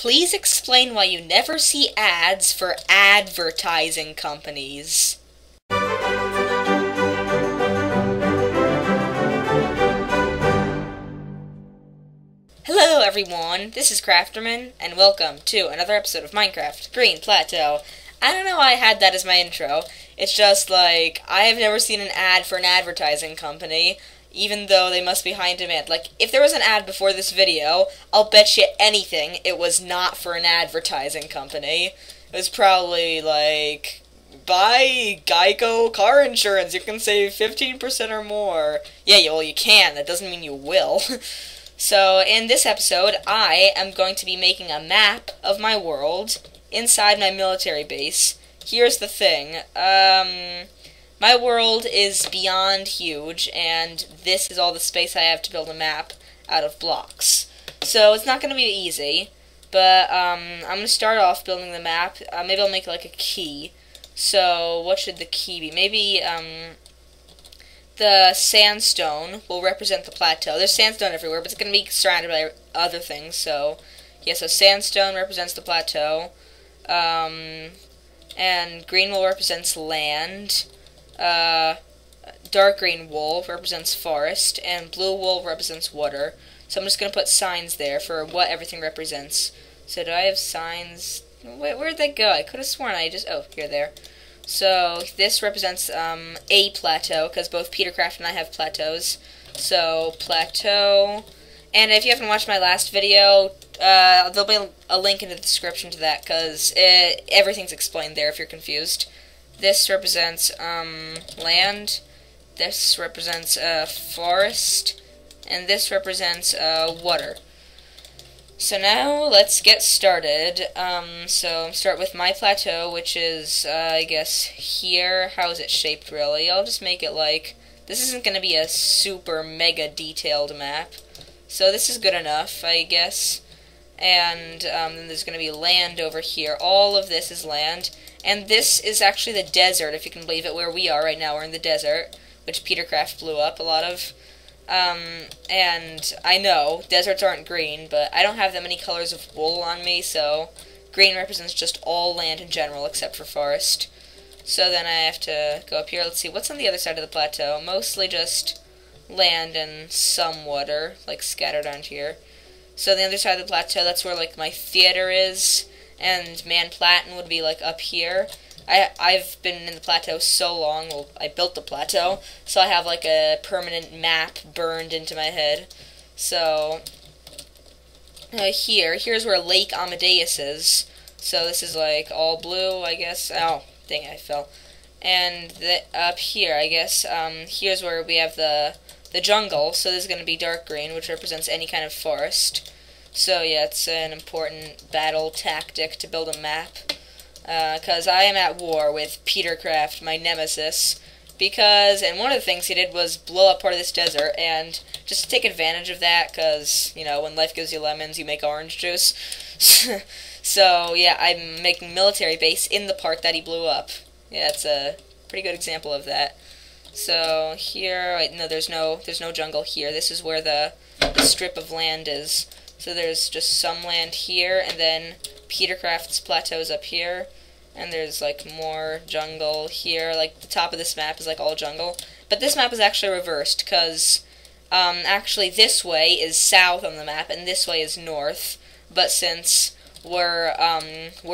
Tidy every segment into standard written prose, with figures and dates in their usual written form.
Please explain why you never see ads for advertising companies. Hello everyone, this is Crafterman, and welcome to another episode of Minecraft Green Plateau. I don't know why I had that as my intro. It's just like, I have never seen an ad for an advertising company, even though they must be high in demand. Like, if there was an ad before this video, I'll bet you anything it was not for an advertising company. It was probably like, buy Geico car insurance, you can save 15% or more. Yeah, well, you can, that doesn't mean you will. So, in this episode, I am going to be making a map of my world inside my military base. Here's the thing, my world is beyond huge, and this is all the space I have to build a map out of blocks. So, it's not going to be easy, but I'm going to start off building the map. Maybe I'll make like a key. So, what should the key be? Maybe, the sandstone will represent the plateau. There's sandstone everywhere, but it's going to be surrounded by other things, so yeah, so sandstone represents the plateau, and green wool represents land, dark green wool represents forest, and blue wool represents water. So I'm just going to put signs there for what everything represents. So do I have signs? Where'd they go? I could have sworn I just, oh, here, there. So this represents a plateau, because both Petercraft and I have plateaus. So plateau, and if you haven't watched my last video, there'll be a link in the description to that, because everything's explained there if you're confused. This represents land, this represents forest, and this represents water. So now, let's get started. So start with my plateau, which is, I guess, here. How is it shaped, really? I'll just make it like, this isn't going to be a super mega detailed map. So this is good enough, I guess. And then there's going to be land over here. All of this is land. And this is actually the desert, if you can believe it, where we are right now. We're in the desert, which Petercraft blew up a lot of. And I know, deserts aren't green, but I don't have that many colors of wool on me, so green represents just all land in general, except for forest. So then I have to go up here. Let's see, what's on the other side of the plateau? Mostly just land and some water, like scattered around here. So the other side of the plateau, that's where, like, my theater is, and Platten would be, like, up here. I've been in the plateau so long, well, I built the plateau, so I have like a permanent map burned into my head. So, here's where Lake Amadeus is. So this is like all blue, I guess. Oh, dang it, I fell. And up here, I guess, here's where we have the jungle, so this is going to be dark green, which represents any kind of forest. So yeah, it's an important battle tactic to build a map. Because I am at war with Petercraft, my nemesis, and one of the things he did was blow up part of this desert, and just to take advantage of that, because, you know, when life gives you lemons, you make orange juice. So, yeah, I'm making military base in the part that he blew up. Yeah, it's a pretty good example of that. So, here, wait, no, there's no jungle here. This is where the strip of land is. So there's just some land here, and then Petercraft's plateau is up here, and there's like more jungle here. Like the top of this map is like all jungle, but this map is actually reversed, because actually this way is south on the map and this way is north. But since we're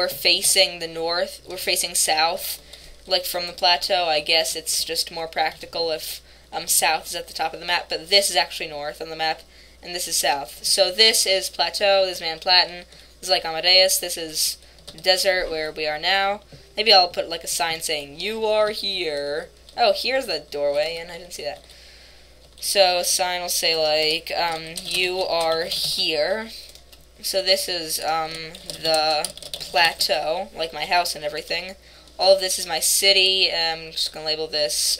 facing the north, we're facing south, like from the plateau, I guess it's just more practical if south is at the top of the map. But this is actually north on the map, and this is south. So this is plateau, this is Platten. This is like Amadeus, this is the desert where we are now. Maybe I'll put like a sign saying, "You are here." Oh, here's the doorway, and I didn't see that. So, sign will say like, "You are here." So this is, the plateau, like my house and everything. All of this is my city. I'm just gonna label this,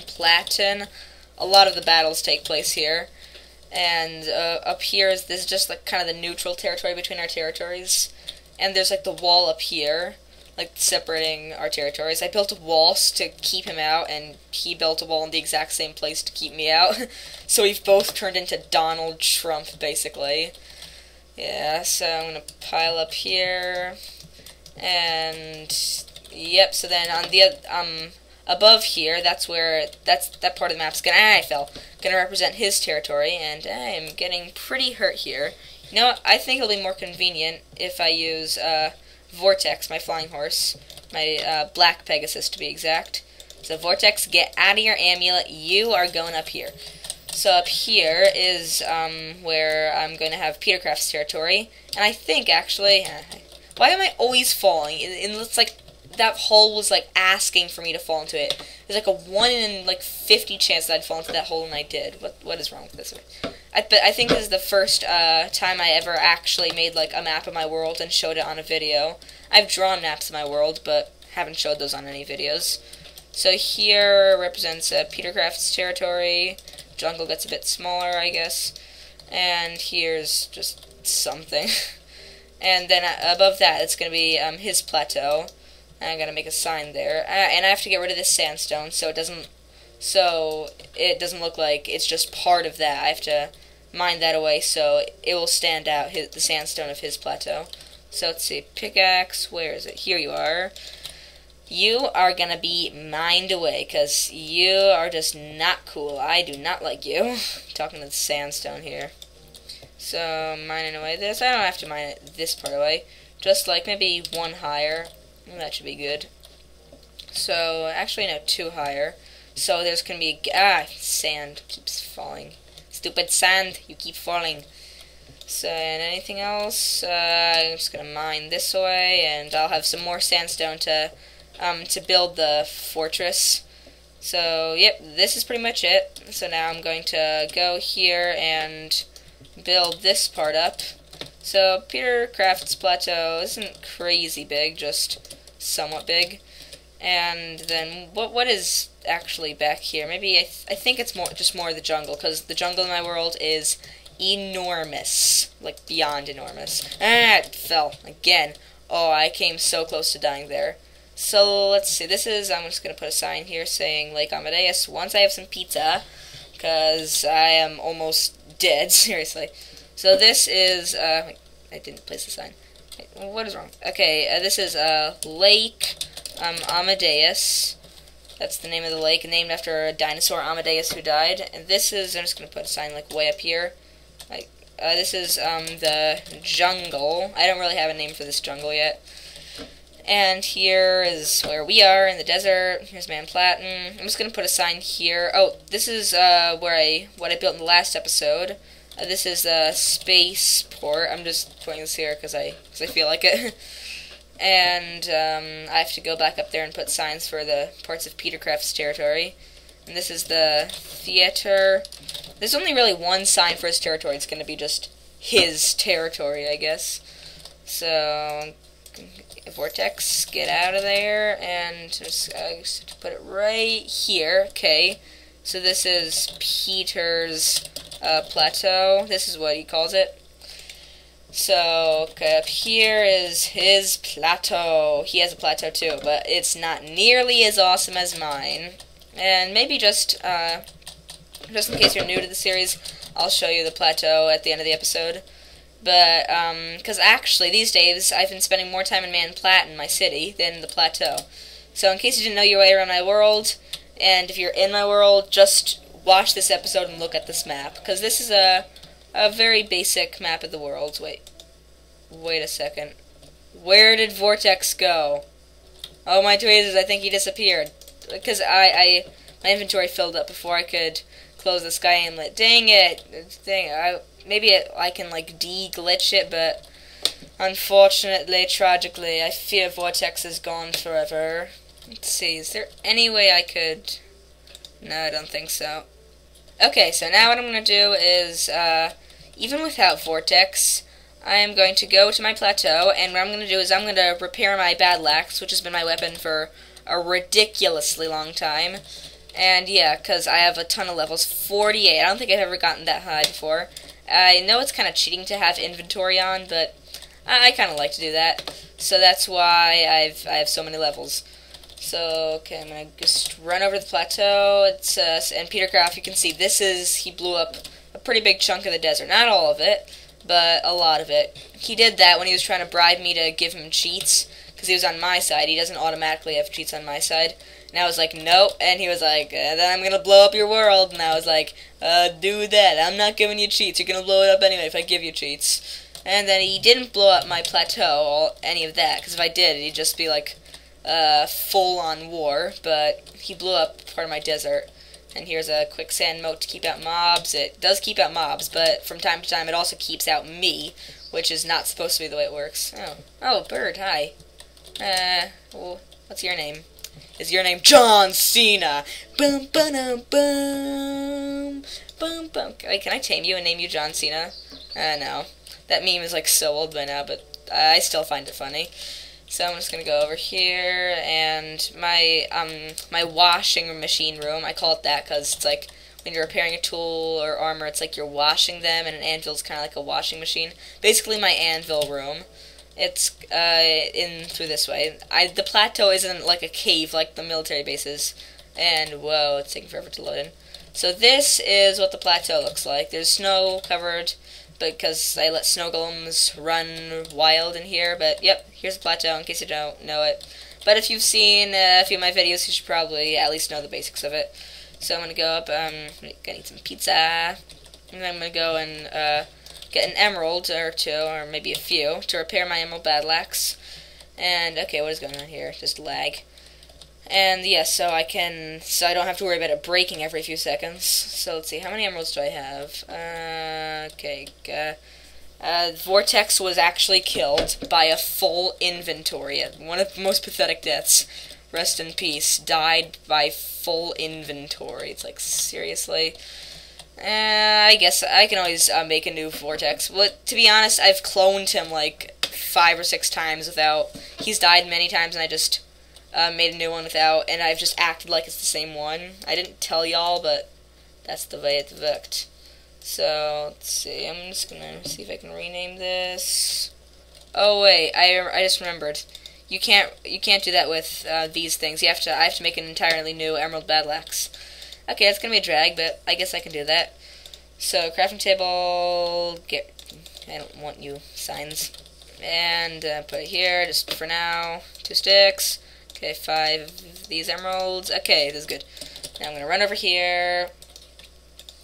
Platten. A lot of the battles take place here. And up here this is just like kind of the neutral territory between our territories, and there's like the wall up here, like separating our territories. I built walls to keep him out, and he built a wall in the exact same place to keep me out. So we've both turned into Donald Trump, basically. Yeah, so I'm gonna pile up here, and yep. So then on the above here, that's that part of the map's gonna represent his territory, and I am getting pretty hurt here. You know what? I think it'll be more convenient if I use Vortex, my flying horse, my Black Pegasus to be exact. So Vortex, get out of your amulet. You are going up here. So up here is where I'm going to have Petercraft's territory, and I think actually, why am I always falling? It looks like that hole was like asking for me to fall into it. There's like a 1 in like 50 chance that I'd fall into that hole, and I did. What is wrong with this? I think this is the first time I ever actually made like a map of my world and showed it on a video. I've drawn maps of my world, but haven't showed those on any videos. So here represents Petercraft's territory. Jungle gets a bit smaller, I guess. And here's just something. And then above that, it's going to be his plateau. And I'm going to make a sign there. And I have to get rid of this sandstone so it doesn't look like it's just part of that. I have to mine that away so it will stand out, the sandstone of his plateau. So let's see, pickaxe, where is it? Here you are. You are going to be mined away, because you are just not cool. I do not like you. Talking to the sandstone here. So, mining away this. I don't have to mine it this part away. Just like maybe 1 higher. That should be good. So, actually no, 2 higher. So there's going to be sand keeps falling. Stupid sand, you keep falling. So, and anything else? I'm just going to mine this way, and I'll have some more sandstone to build the fortress. So, yep, this is pretty much it. So now I'm going to go here and build this part up. So Petercraft's plateau isn't crazy big, just somewhat big. And then what is actually back here? Maybe I think it's just more of the jungle, because the jungle in my world is enormous, like beyond enormous. It fell again. Oh, I came so close to dying there. So let's see, I'm just going to put a sign here saying Lake Amadeus once I have some pizza, because I am almost dead, seriously. So this is, I didn't place the sign. What is wrong? Okay, this is Lake Amadeus. That's the name of the lake, named after a dinosaur, Amadeus, who died. And this is, I'm just going to put a sign like way up here. Like, this is the jungle. I don't really have a name for this jungle yet. And here is where we are in the desert. Here's Man Platin. I'm just going to put a sign here. Oh, this is what I built in the last episode. This is the space port. I'm just putting this here because I feel like it. And I have to go back up there and put signs for the parts of Petercraft's territory. And this is the theater. There's only really 1 sign for his territory. It's going to be just his territory, I guess. So Vortex, get out of there, and just put it right here. Okay, so this is Peter's plateau. This is what he calls it. So, okay, up here is his plateau. He has a plateau too, but it's not nearly as awesome as mine. And maybe just in case you're new to the series, I'll show you the plateau at the end of the episode. But, because actually, these days, I've been spending more time in Man Platin, my city, than the plateau. So, in case you didn't know your way around my world, and if you're in my world, just watch this episode and look at this map. Because this is a very basic map of the world. Wait a second. Where did Vortex go? Oh my tweezers, I think he disappeared. Because my inventory filled up before I could close the sky inlet. Dang it! Maybe I can like de-glitch it, but unfortunately, tragically, I fear Vortex is gone forever. Let's see, is there any way I could... No, I don't think so. Okay, so now what I'm going to do is, even without Vortex, I am going to go to my plateau, and what I'm going to do is I'm going to repair my battle axe, which has been my weapon for a ridiculously long time. And yeah, because I have a ton of levels, 48. I don't think I've ever gotten that high before. I know it's kind of cheating to have inventory on, but I kind of like to do that. So that's why I have so many levels. So, okay, I'm going to just run over the plateau. It's and Petercraft, you can see, he blew up a pretty big chunk of the desert. Not all of it, but a lot of it. He did that when he was trying to bribe me to give him cheats, because he was on my side. He doesn't automatically have cheats on my side. And I was like, nope. And he was like, then I'm going to blow up your world. And I was like, do that. I'm not giving you cheats. You're going to blow it up anyway if I give you cheats. And then he didn't blow up my plateau, or any of that, because if I did, it'd just be like full-on war. But he blew up part of my desert. And here's a quicksand moat to keep out mobs. It does keep out mobs, but from time to time it also keeps out me, which is not supposed to be the way it works. Oh, bird, hi. Well, what's your name? Is your name John Cena? Boom, boom, boom, boom, boom. Wait, can I tame you and name you John Cena? No. That meme is like so old by now, but I still find it funny. So I'm just gonna go over here, and my washing machine room, I call it that because it's like when you're repairing a tool or armor, it's like you're washing them, and an anvil's kind of like a washing machine. Basically, my anvil room. It's in through this way. The plateau isn't like a cave like the military bases, and whoa, it's taking forever to load in. So this is what the plateau looks like. There's snow covered, because I let snow golems run wild in here, but yep, here's the plateau in case you don't know it. But if you've seen a few of my videos, you should probably at least know the basics of it. So I'm going to go up, gonna eat some pizza, and then I'm going to go and get an emerald or two, or maybe a few, to repair my emerald battle axe. And, okay, what is going on here? Just lag. And yes, so I don't have to worry about it breaking every few seconds. So let's see, how many emeralds do I have? Okay, Vortex was actually killed by a full inventory. One of the most pathetic deaths. Rest in peace. Died by full inventory. It's like, seriously? I guess I can always make a new Vortex. But to be honest, I've cloned him like 5 or 6 times without. He's died many times, and I just made a new one without, and I've just acted like it's the same one. I didn't tell y'all, but that's the way it worked. So, let's see, I'm just gonna see if I can rename this. Oh wait, I just remembered. You can't do that with these things. I have to make an entirely new emerald battle axe. Okay, that's gonna be a drag, but I guess I can do that. So, crafting table, I don't want you signs. And put it here, just for now, 2 sticks. Okay, 5 of these emeralds. Okay, this is good. Now I'm gonna run over here,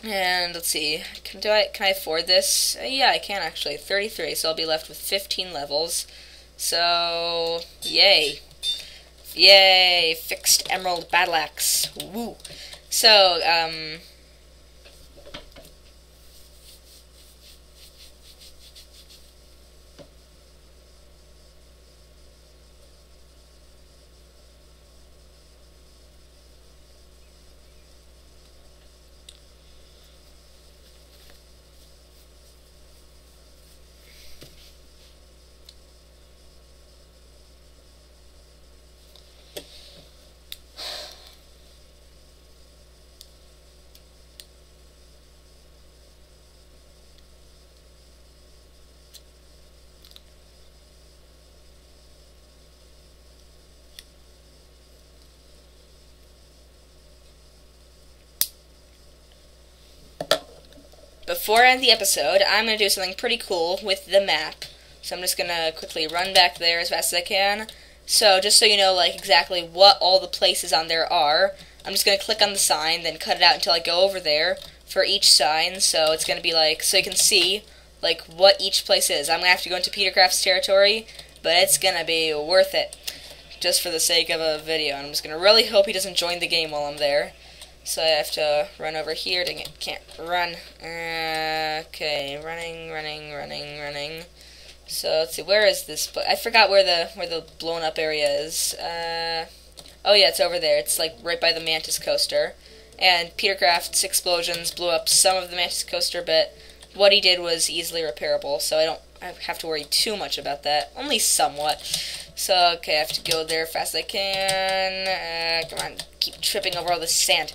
and let's see. Can I afford this? Yeah, I can actually. 33. So I'll be left with 15 levels. So yay, yay! Fixed emerald battle axe. Woo. So before I end the episode, I'm going to do something pretty cool with the map. So I'm just going to quickly run back there as fast as I can. So just so you know like exactly what all the places on there are, I'm just going to click on the sign, then cut it out until I go over there for each sign. So it's going to be like, so you can see like what each place is. I'm going to have to go into Petercraft's territory, but it's going to be worth it. Just for the sake of a video. And I'm just going to really hope he doesn't join the game while I'm there. So I have to run over here. Dang it, can't run. Okay, running. So let's see, where is this? I forgot where the blown up area is. Oh yeah, it's over there. It's like right by the Mantis coaster. And Petercraft's explosions blew up some of the Mantis coaster, but what he did was easily repairable, so I don't have to worry too much about that. Only somewhat. So okay, I have to go there as fast as I can. Come on, keep tripping over all this sand.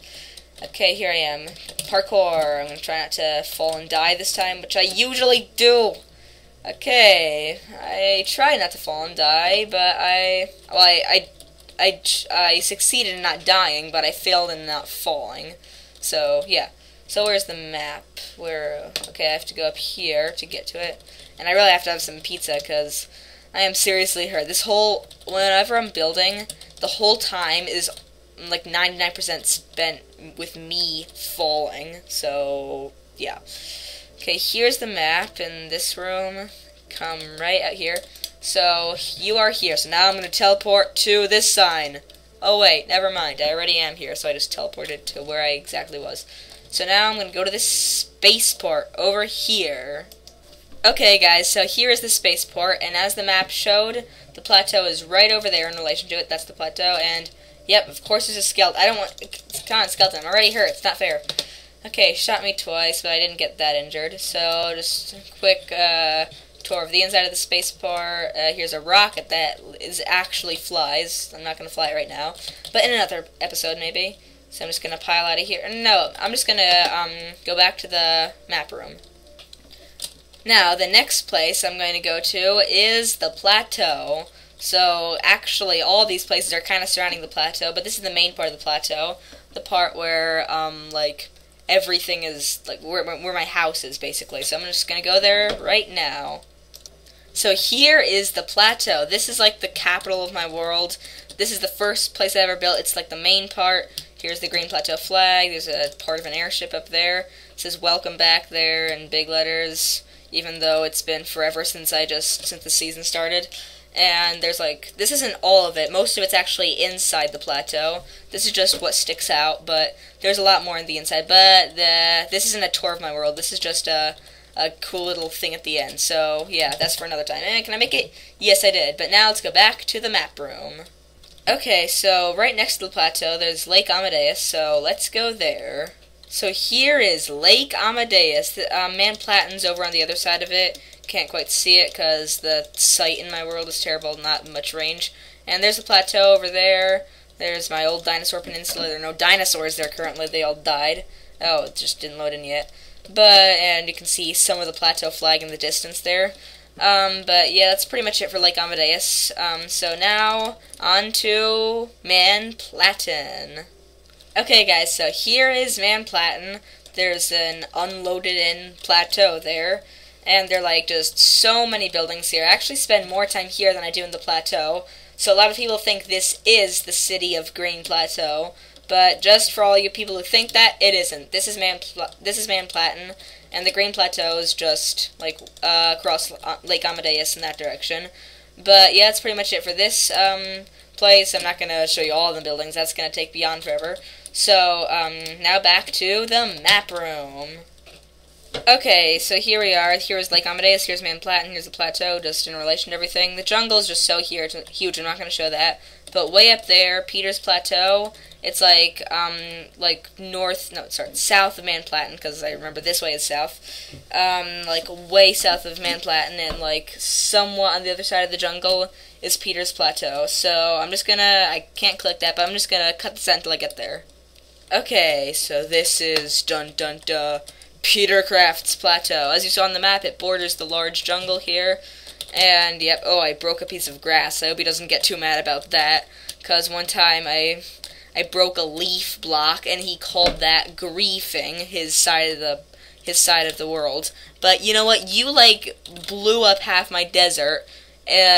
Okay, here I am. Parkour. I'm going to try not to fall and die this time, which I usually do. Okay, I try not to fall and die, but I succeeded in not dying, but I failed in not falling. So, yeah. So where's the map? Okay, I have to go up here to get to it. And I really have to have some pizza because I am seriously hurt. Whenever I'm building, the whole time is like 99% spent with me falling. So, yeah. Okay, here's the map in this room. Come right out here. So, you are here. So now I'm going to teleport to this sign. Oh, wait, never mind. I already am here, so I just teleported to where I exactly was. So now I'm going to go to this spaceport over here. Okay, guys, so here is the spaceport, and as the map showed, the plateau is right over there in relation to it. That's the plateau, and, yep, of course there's a skeleton. Come on, skeleton, I'm already hurt. It's not fair. Okay, shot me twice, but I didn't get that injured. So, just a quick tour of the inside of the spaceport. Here's a rocket that actually flies. I'm not going to fly it right now, but in another episode, maybe. So I'm just going to pile out of here. No, I'm just going to go back to the map room. Now, the next place I'm going to go to is the plateau. So, actually, all these places are kind of surrounding the plateau, but this is the main part of the plateau. The part where, like, everything is, like, where my house is, basically. So I'm just going to go there right now. So here is the plateau. This is, like, the capital of my world. This is the first place I ever built. It's, like, the main part. Here's the Green Plateau flag. There's a part of an airship up there. It says welcome back there in big letters, even though it's been forever since the season started. And there's this isn't all of it. Most of it's actually inside the plateau. This is just what sticks out, but there's a lot more in the inside. But this isn't a tour of my world. This is just a cool little thing at the end. So, yeah, that's for another time. Can I make it? Yes, I did. But now let's go back to the map room. Okay, so right next to the plateau, there's Lake Amadeus, so let's go there. So here is Lake Amadeus. Man Platin's over on the other side of it. Can't quite see it because the sight in my world is terrible, not much range. And there's a plateau over there. There's my old dinosaur peninsula. There are no dinosaurs there currently. They all died. Oh, it just didn't load in yet. And you can see some of the plateau flag in the distance there. But yeah, that's pretty much it for Lake Amadeus. So now, on to Man Platin. Okay guys, so here is Man Platin. There's an unloaded-in plateau there. And there are just so many buildings here. I actually spend more time here than I do in the plateau. So a lot of people think this is the city of Green Plateau. But just for all you people who think that, it isn't. This is Man Platin. And the Green Plateau is just, across Lake Amadeus in that direction. But, yeah, that's pretty much it for this place. I'm not going to show you all the buildings. That's going to take beyond forever. So, now back to the map room. Okay, so here we are. Here's Lake Amadeus, here's Man Platin, here's the plateau, just in relation to everything. The jungle is just so huge, I'm not going to show that. But way up there, Peter's Plateau, it's south of Man Platin, because I remember this way is south. Way south of Man Platin, and somewhat on the other side of the jungle is Peter's Plateau. So I can't click that, but I'm just gonna cut this out until I get there. Okay, so this is Peter Craft's Plateau. As you saw on the map, it borders the large jungle here. And, yep, oh, I broke a piece of grass. I hope he doesn't get too mad about that. Because one time I broke a leaf block, and he called that griefing his side of the world. But you know what? You, blew up half my desert.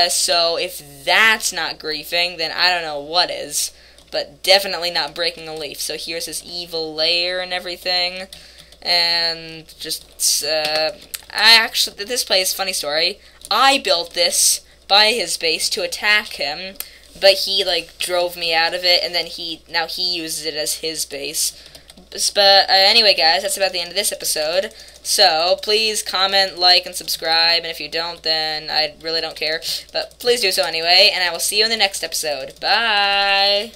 So if that's not griefing, then I don't know what is. But definitely not breaking a leaf. So here's his evil lair and everything. And this place, funny story, I built this by his base to attack him, but he, drove me out of it, and then now he uses it as his base. But, anyway, guys, that's about the end of this episode. So, please comment, like, and subscribe, and if you don't, then I really don't care. But please do so anyway, and I will see you in the next episode. Bye!